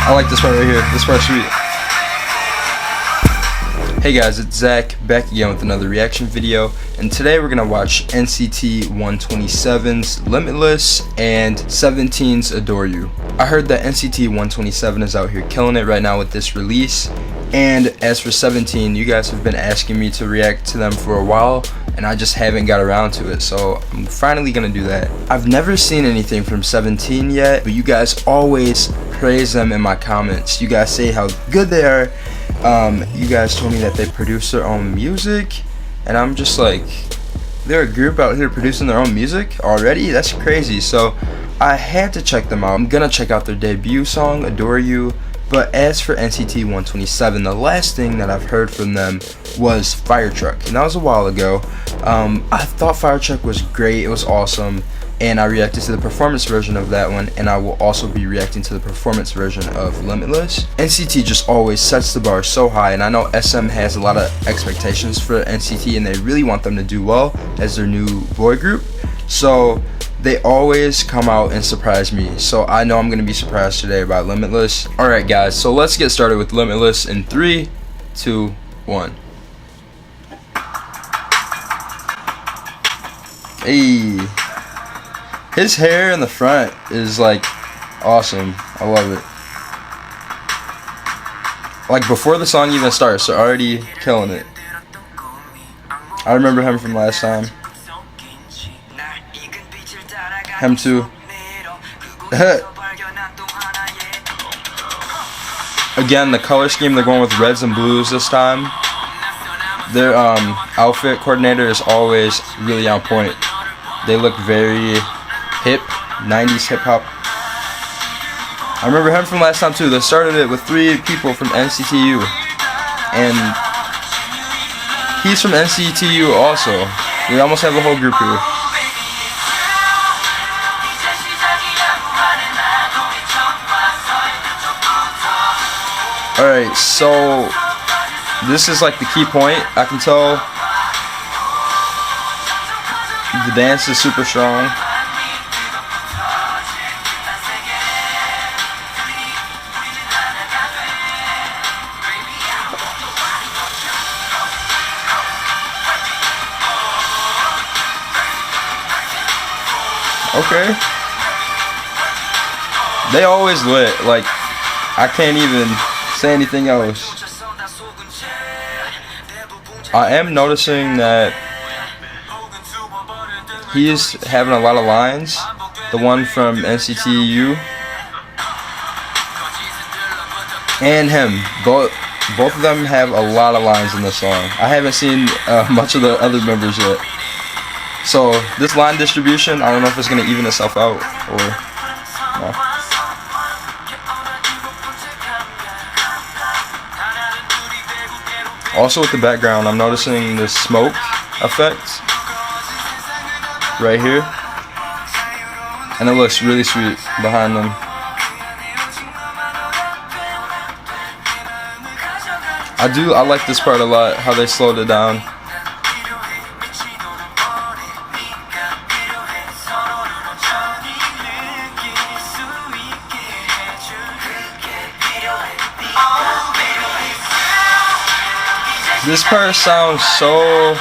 I like this part right here. This part's sweet. Hey guys, it's Zach, back again with another reaction video, and today we're gonna watch NCT 127's Limitless and 17's Adore You. I heard that NCT 127 is out here killing it right now with this release, and as for 17, you guys have been asking me to react to them for a while, and I just haven't got around to it, so I'm finally gonna do that. I've never seen anything from 17 yet, but you guys always praise them in my comments. You guys say how good they are. You guys told me that they produce their own music, and I'm just like, they're a group out here producing their own music already? That's crazy. So I had to check them out. I'm gonna check out their debut song, Adore You. But as for NCT 127, the last thing that I've heard from them was Fire Truck, and that was a while ago. I thought Fire Truck was great. It was awesome, and I reacted to the performance version of that one, and I will also be reacting to the performance version of Limitless. NCT just always sets the bar so high, and I know SM has a lot of expectations for NCT, and they really want them to do well as their new boy group. So they always come out and surprise me, so I know I'm going to be surprised today about Limitless. Alright guys, so let's get started with Limitless in 3, 2, 1. Hey, his hair in the front is like awesome. I love it. Like before the song even starts, they're already killing it. I remember him from last time. Him too. Again, the color scheme, they're going with reds and blues this time. Their outfit coordinator is always really on point. They look very hip, 90s hip hop. I remember him from last time too. They started it with 3 people from NCTU, and he's from NCTU also. We almost have a whole group here. Alright, so this is like the key point. I can tell the dance is super strong. Okay. They always lit. Like, I can't even say anything else. I am noticing that he's having a lot of lines. The one from NCTU and him, both of them have a lot of lines in this song. I haven't seen much of the other members yet. So this line distribution, I don't know if it's gonna even itself out or no. Also with the background, I'm noticing the smoke effect right here, and it looks really sweet behind them. I like this part a lot, how they slowed it down. This part sounds so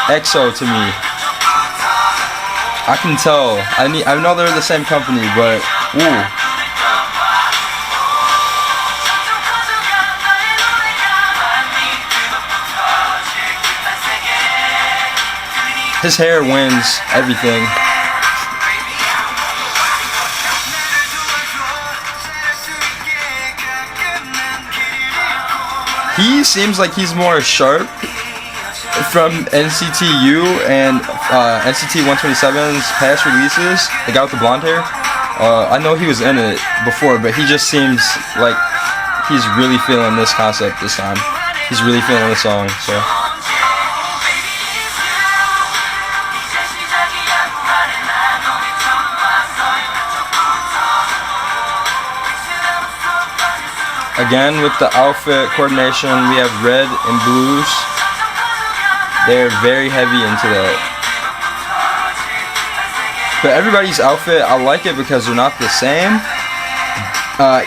EXO to me. I can tell. I know they're the same company, but ooh. His hair wins everything. He seems like he's more sharp from NCTU and NCT 127's past releases. The guy with the blonde hair. I know he was in it before, but he just seems like he's really feeling this concept this time. He's really feeling the song, so. Again, with the outfit coordination, we have red and blues. They're very heavy into that. But everybody's outfit, I like it because they're not the same,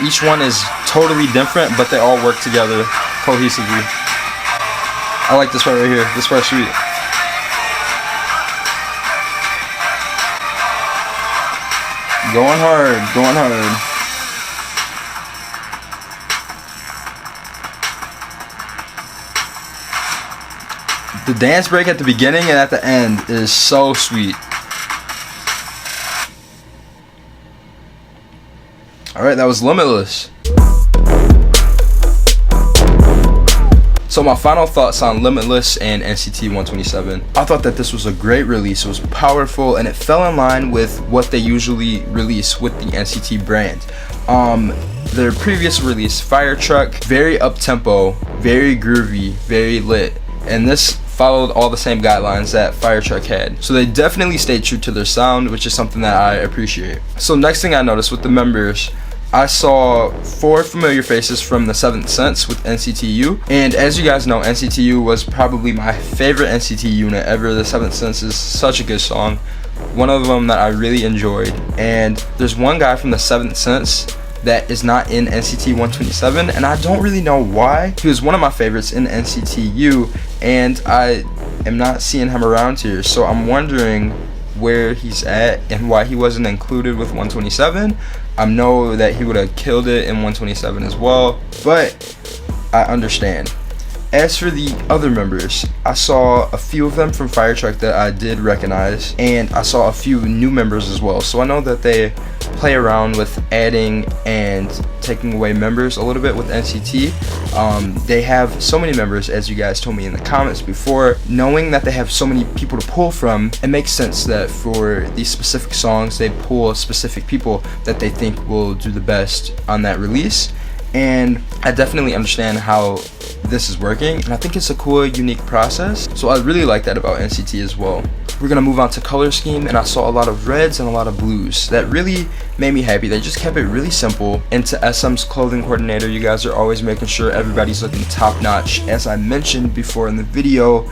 Each one is totally different, but they all work together cohesively. I like this part right here. This part's sweet. Going hard, going hard. The dance break at the beginning and at the end is so sweet. Alright, that was Limitless. So my final thoughts on Limitless and NCT 127. I thought that this was a great release. It was powerful and it fell in line with what they usually release with the NCT brand. Their previous release, Fire Truck, very up-tempo, very groovy, very lit. And this followed all the same guidelines that Fire Truck had. So they definitely stayed true to their sound, which is something that I appreciate. So next thing I noticed with the members, I saw 4 familiar faces from the 7th Sense with NCTU, and as you guys know, NCTU was probably my favorite NCT unit ever. The 7th Sense is such a good song, one of them that I really enjoyed. And there's one guy from the 7th Sense that is not in NCT 127, and I don't really know why. He was one of my favorites in NCTU, and I am not seeing him around here, so I'm wondering where he's at and why he wasn't included with 127. I know that he would have killed it in 127 as well, but I understand. As for the other members, I saw a few of them from Fire Truck that I did recognize, and I saw a few new members as well. So I know that they play around with adding and taking away members a little bit with NCT. They have so many members, as you guys told me in the comments before. Knowing that they have so many people to pull from, it makes sense that for these specific songs they pull specific people that they think will do the best on that release. And I definitely understand how this is working, and I think it's a cool, unique process. So I really like that about NCT as well. We're gonna move on to color scheme, and I saw a lot of reds and a lot of blues. That really made me happy. They just kept it really simple. And to SM's clothing coordinator, you guys are always making sure everybody's looking top notch. As I mentioned before in the video,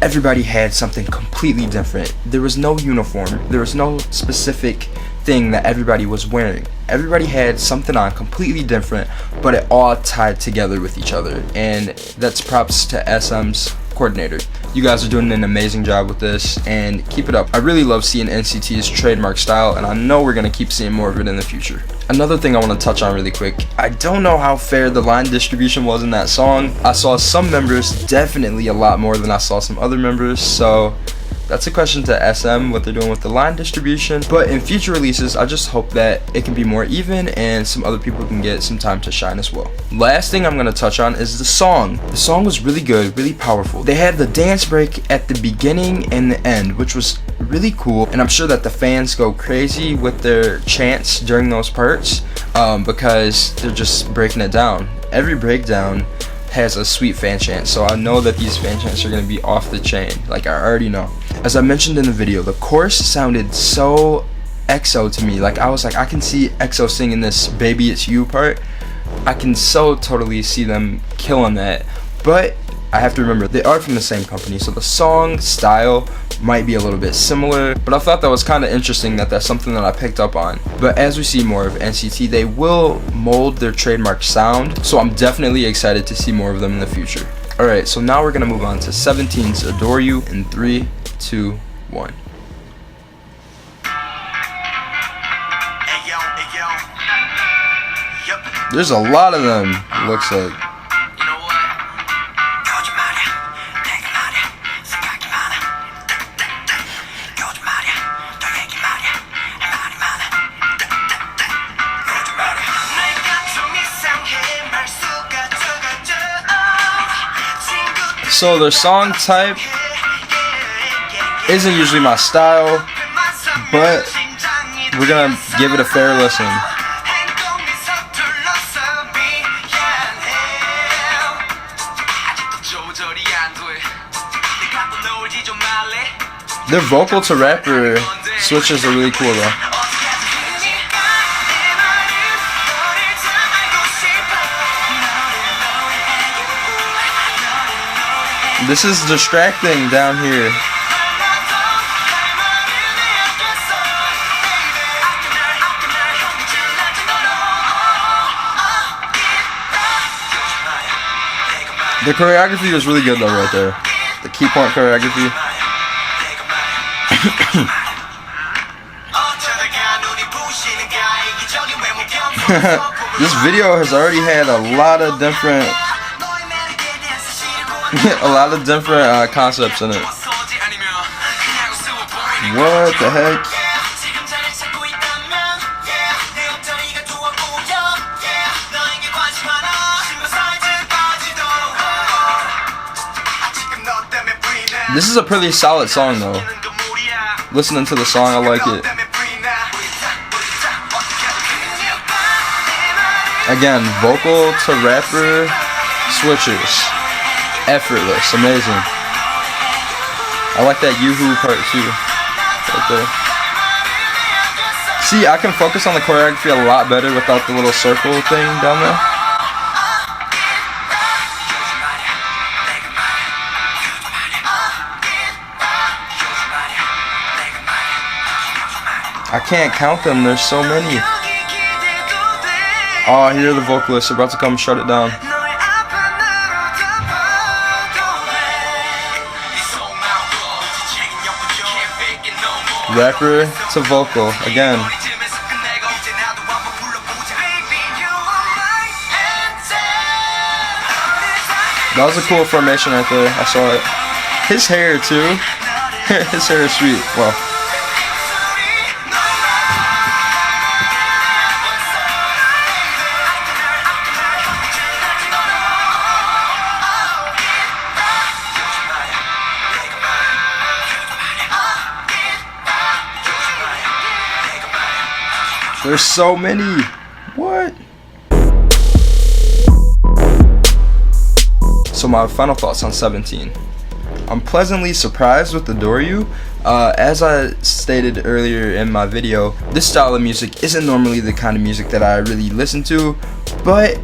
everybody had something completely different. There was no uniform. There was no specific thing that everybody was wearing. Everybody had something on completely different, but it all tied together with each other, and that's props to SM's coordinator. You guys are doing an amazing job with this, and keep it up. I really love seeing NCT's trademark style, and I know we're gonna keep seeing more of it in the future. Another thing I want to touch on really quick, I don't know how fair the line distribution was in that song. I saw some members definitely a lot more than I saw some other members, so that's a question to SM, what they're doing with the line distribution. But in future releases, I just hope that it can be more even and some other people can get some time to shine as well. Last thing I'm going to touch on is the song. The song was really good, really powerful. They had the dance break at the beginning and the end, which was really cool. And I'm sure that the fans go crazy with their chants during those parts because they're just breaking it down. Every breakdown has a sweet fan chant, so I know that these fan chants are going to be off the chain, like I already know. As I mentioned in the video, the chorus sounded so EXO to me. Like I was like, I can see EXO singing this "Baby It's You" part. I can so totally see them killing that. But I have to remember, they are from the same company, so the song style might be a little bit similar, but I thought that was kind of interesting that that's something that I picked up on. But as we see more of NCT, they will mold their trademark sound, so I'm definitely excited to see more of them in the future. Alright, so now we're going to move on to 17's Adore You in 3, 2, 1. There's a lot of them, it looks like. So their song type isn't usually my style, but we're gonna give it a fair listen. Their vocal to rapper switches are really cool though. This is distracting down here. The choreography was really good though right there. The key point choreography. This video has already had a lot of different concepts in it. What the heck? This is a pretty solid song though. Listening to the song, I like it. Again, vocal to rapper switches. Effortless, amazing. I like that yoo-hoo part too. Right there. See, I can focus on the choreography a lot better without the little circle thing down there. I can't count them, there's so many. Oh, I hear the vocalists about to come shut it down. Rapper to vocal, again. That was a cool formation right there, I saw it. His hair too. His hair is sweet, well. There's so many. What? So my final thoughts on 17. I'm pleasantly surprised with Adore You. As I stated earlier in my video, this style of music isn't normally the kind of music that I really listen to, but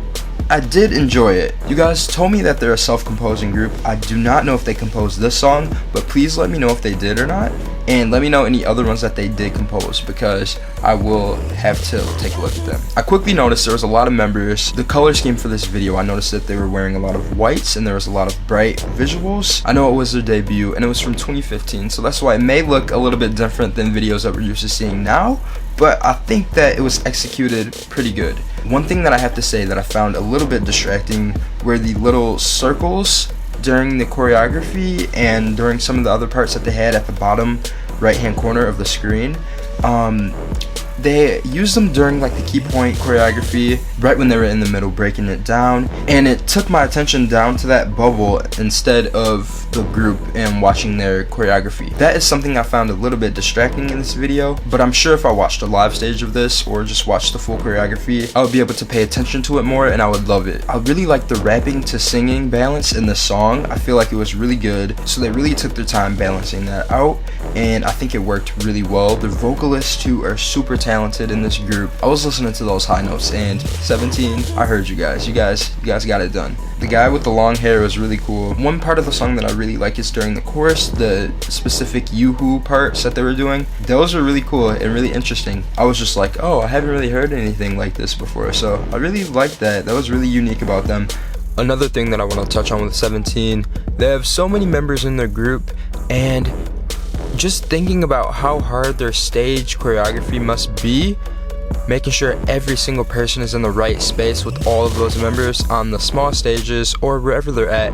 I did enjoy it. You guys told me that they're a self-composing group. I do not know if they composed this song, but please let me know if they did or not. And let me know any other ones that they did compose, because I will have to take a look at them. I quickly noticed there was a lot of members. The color scheme for this video, I noticed that they were wearing a lot of whites and there was a lot of bright visuals. I know it was their debut and it was from 2015, so that's why it may look a little bit different than videos that we're used to seeing now, but I think that it was executed pretty good. One thing that I have to say that I found a little bit distracting were the little circles during the choreography and during some of the other parts that they had at the bottom right hand corner of the screen. They used them during like the key point choreography right when they were in the middle breaking it down, and it took my attention down to that bubble instead of the group and watching their choreography. That is something I found a little bit distracting in this video, but I'm sure if I watched a live stage of this or just watched the full choreography, I would be able to pay attention to it more and I would love it. I really like the rapping to singing balance in the song. I feel like it was really good, so they really took their time balancing that out, and I think it worked really well. The vocalists too are super talented in this group. I was listening to those high notes, and 17, I heard you guys got it done. The guy with the long hair was really cool. One part of the song that I really like is during the chorus, the specific yoo-hoo parts that they were doing. Those were really cool and really interesting. I was just like, oh, I haven't really heard anything like this before, so I really liked that. That was really unique about them. Another thing that I want to touch on with 17, they have so many members in their group, and just thinking about how hard their stage choreography must be, making sure every single person is in the right space with all of those members on the small stages or wherever they're at,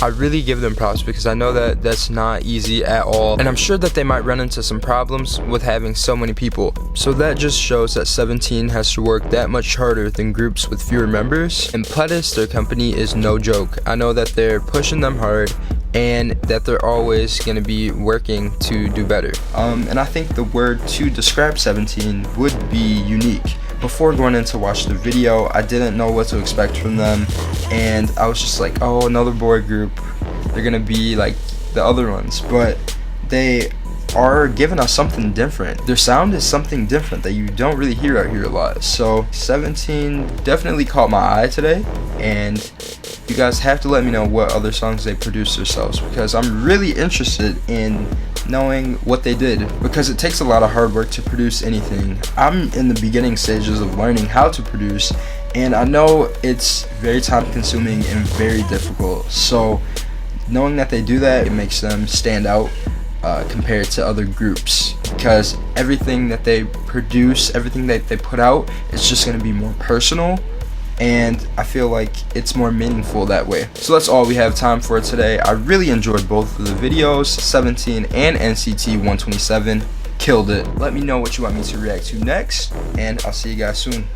I really give them props, because I know that that's not easy at all, and I'm sure that they might run into some problems with having so many people. So that just shows that 17 has to work that much harder than groups with fewer members, and Pledis, their company, is no joke. I know that they're pushing them hard and that they're always going to be working to do better. And I think the word to describe 17 would be unique. Before going in to watch the video, I didn't know what to expect from them, and I was just like, oh, another boy group, they're gonna be like the other ones, but they are giving us something different. Their sound is something different that you don't really hear out here a lot. So 17 definitely caught my eye today, and you guys have to let me know what other songs they produce themselves, because I'm really interested in knowing what they did, because it takes a lot of hard work to produce anything. I'm in the beginning stages of learning how to produce, And I know it's very time consuming and very difficult, so knowing that they do that, it makes them stand out compared to other groups, because everything that they produce, everything that they put out, is just going to be more personal, and I feel like it's more meaningful that way. So that's all we have time for today. I really enjoyed both of the videos. 17 and NCT 127 killed it. Let me know what you want me to react to next, and I'll see you guys soon.